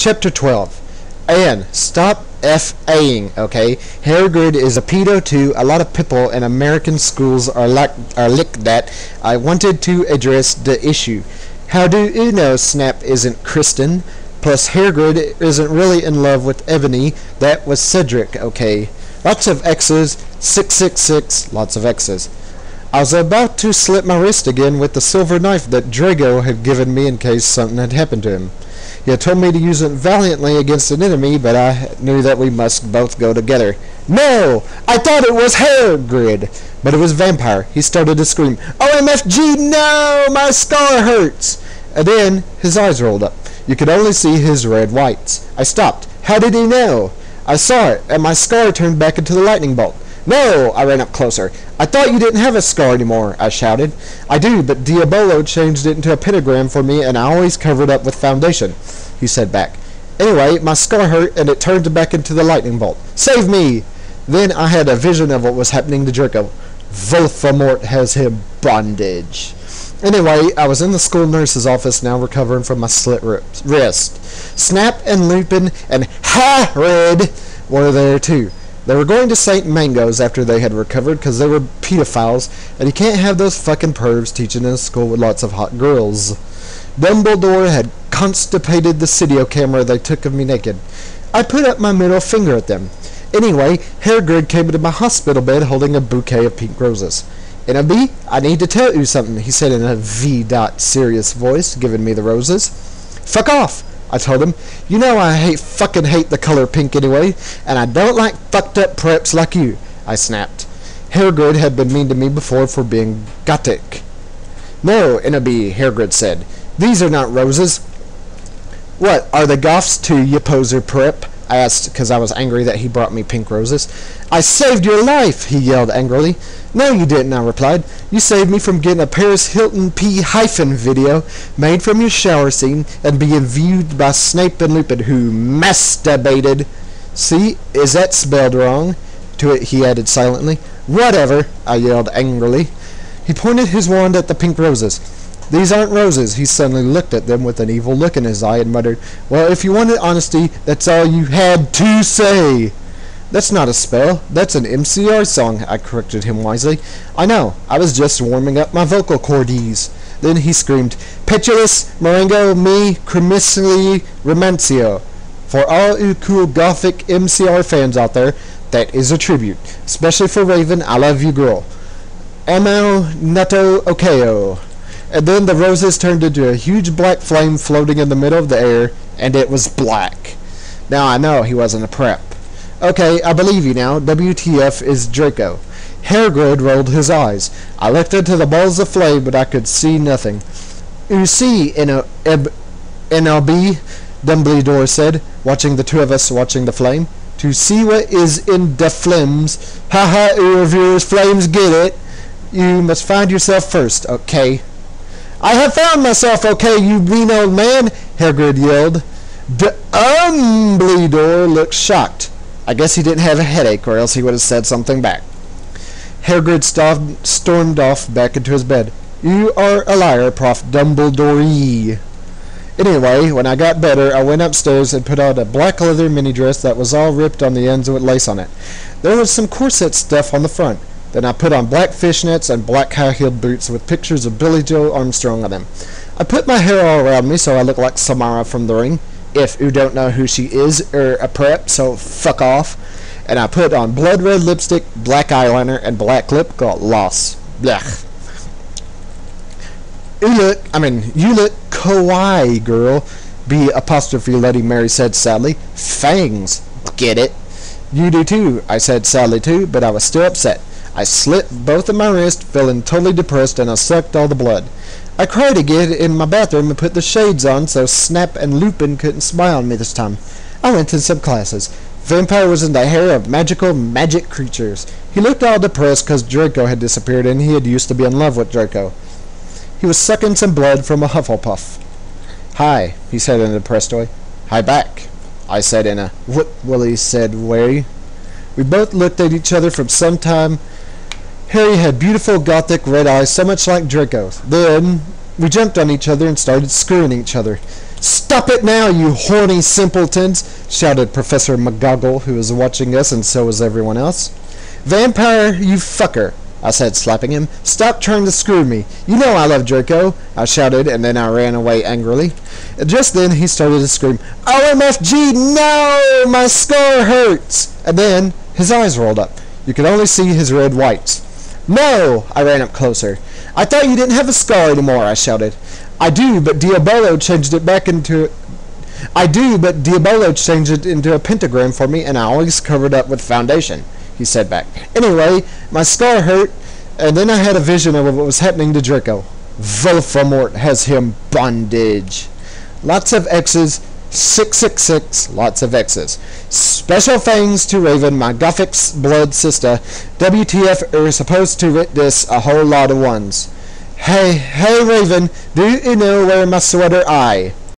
Chapter 12. Anne, stop F-A-ing, okay? Haregood is a pedo too. A lot of people in American schools are like that. I wanted to address the issue. How do you know Snap isn't Kristen? Plus, Haregood isn't really in love with Ebony. That was Cedric, okay? Lots of X's. 666. Lots of X's. I was about to slit my wrist again with the silver knife that Drago had given me in case something had happened to him. He had told me to use it valiantly against an enemy, but I knew that we must both go together. No! I thought it was Haregood! But it was Vampire. He started to scream, OMFG, no! My scar hurts! And then his eyes rolled up. You could only see his red whites. I stopped. How did he know? I saw it, and my scar turned back into the lightning bolt. No! I ran up closer. I thought you didn't have a scar anymore, I shouted. I do, but Diabolo changed it into a pentagram for me, and I always covered up with foundation, he said back. Anyway, my scar hurt, and it turned back into the lightning bolt. Save me! Then I had a vision of what was happening to Draco. Voldemort has him bondage. Anyway, I was in the school nurse's office now recovering from my slit wrist. Snap and Lupin and Hagrid were there too. They were going to St. Mango's after they had recovered because they were pedophiles, and you can't have those fucking pervs teaching in a school with lots of hot girls. Dumbledore had constipated the video camera they took of me naked. I put up my middle finger at them. Anyway, Haregood came into my hospital bed holding a bouquet of pink roses. N.O.B., I need to tell you something, he said in a serious voice, giving me the roses. Fuck off, I told him. You know I fucking hate the color pink anyway, and I don't like fucked up preps like you, I snapped. Haregood had been mean to me before for being gothic. No, N.O.B., Haregood said. These are not roses. What, are the goths too, you poser prep? I asked because I was angry that he brought me pink roses. I saved your life, he yelled angrily. No, you didn't, I replied. You saved me from getting a Paris Hilton P-hyphen video made from your shower scene and being viewed by Snape and Lupin, who masturbated. See, is that spelled wrong? To it he added silently. Whatever, I yelled angrily. He pointed his wand at the pink roses. These aren't roses. He suddenly looked at them with an evil look in his eye and muttered, Well, if you wanted honesty, that's all you had to say. That's not a spell. That's an MCR song, I corrected him wisely. I know. I was just warming up my vocal cordes. Then he screamed, Petulus, Marengo, me, Cremisly, Romancio. For all you cool gothic MCR fans out there, that is a tribute. Especially for Raven, I love you, girl. Amo Nato Okeo. And then the roses turned into a huge black flame floating in the middle of the air, and it was black. Now I know he wasn't a prep. Okay, I believe you now. WTF is Draco. Haregood rolled his eyes. I looked into the balls of flame, but I could see nothing. You see, NLB, Dumbledore said, watching the two of us watching the flame. To see what is in the flames. Haha, reviewers, flames, get it. You must find yourself first, okay? I have found myself, okay, you mean old man, Haregood yelled. Dumbledore looked shocked. I guess he didn't have a headache, or else he would have said something back. Haregood stormed off back into his bed. You are a liar, Prof. Dumbledore. Anyway, when I got better, I went upstairs and put on a black leather mini dress that was all ripped on the ends with lace on it. There was some corset stuff on the front. Then I put on black fishnets and black high-heeled boots with pictures of Billy Joe Armstrong on them. I put my hair all around me so I look like Samara from The Ring. If you don't know who she is, a prep, so fuck off. And I put on blood red lipstick, black eyeliner, and black lip gloss. Blech. You look kawaii, girl. B' Lady Mary said sadly. Fangs. Get it? You do too, I said sadly too, but I was still upset. I slit both of my wrists, feeling totally depressed, and I sucked all the blood. I cried again in my bathroom and put the shades on so Snap and Lupin couldn't smile on me this time. I went to some classes. Vampire was in the hair of magic creatures. He looked all depressed because Draco had disappeared and he had used to be in love with Draco. He was sucking some blood from a Hufflepuff. Hi, he said in a depressed way. Hi back, I said in a what Willie said way. We both looked at each other for some time. Harry had beautiful gothic red eyes, so much like Draco's. Then we jumped on each other and started screwing each other. "Stop it now, you horny simpletons!" shouted Professor McGoggle, who was watching us, and so was everyone else. "Vampire, you fucker," I said, slapping him. "Stop trying to screw me. You know I love Draco," I shouted, and then I ran away angrily. Just then he started to scream, "OMFG, no! My scar hurts!" And then his eyes rolled up. You could only see his red whites. "No!" I ran up closer. "I thought you didn't have a scar anymore," I shouted. "I do, but Diabolo changed it into a pentagram for me, and I always covered up with foundation," he said back. "Anyway, my scar hurt, and then I had a vision of what was happening to Draco. Voldemort has him bondage. Lots of X's. 666, lots of X's. Special thanks to Raven, my Gothic's blood sister. WTF are supposed to writ this a whole lot of ones. Hey, Raven, do you know where my sweater I?